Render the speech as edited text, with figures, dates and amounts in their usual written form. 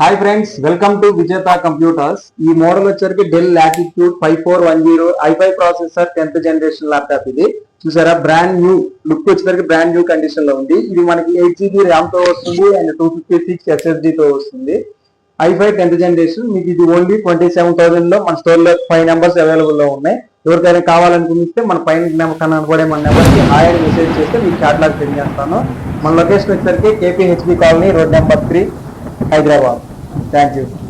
Hi friends, welcome to విజేత computers. ఈ model వచ్చరికి del latitude 5410 i5 processor 10th generation laptop. ఇది చూసారా, బ్రాండ్ న్యూ లుక్ వచ్చేసరికి బ్రాండ్ న్యూ కండిషన్ లో ఉంది. ఇది మనకి 8GB ర్యామ్ తో వస్తుంది అండ్ 256 SSD తో వస్తుంది. i5 10th generation. మీకు ఇది ఓన్లీ 27,000 లో మన స్టోర్ లో 5 నెంబర్స్ అవైలబుల్ లో ఉన్నాయి. ఎవరికైనా కావాలనుకుంటే మన పైన కనబడే మన నెంబర్కి హాయ్ అని మెసేజ్ చేస్తే మీకు క్యాటలాగ్ సెండ్ చేస్తాను. మన లొకేషన్ వచ్చేసరికి KPHB colony, road number 3, Hyderabad. Thank you.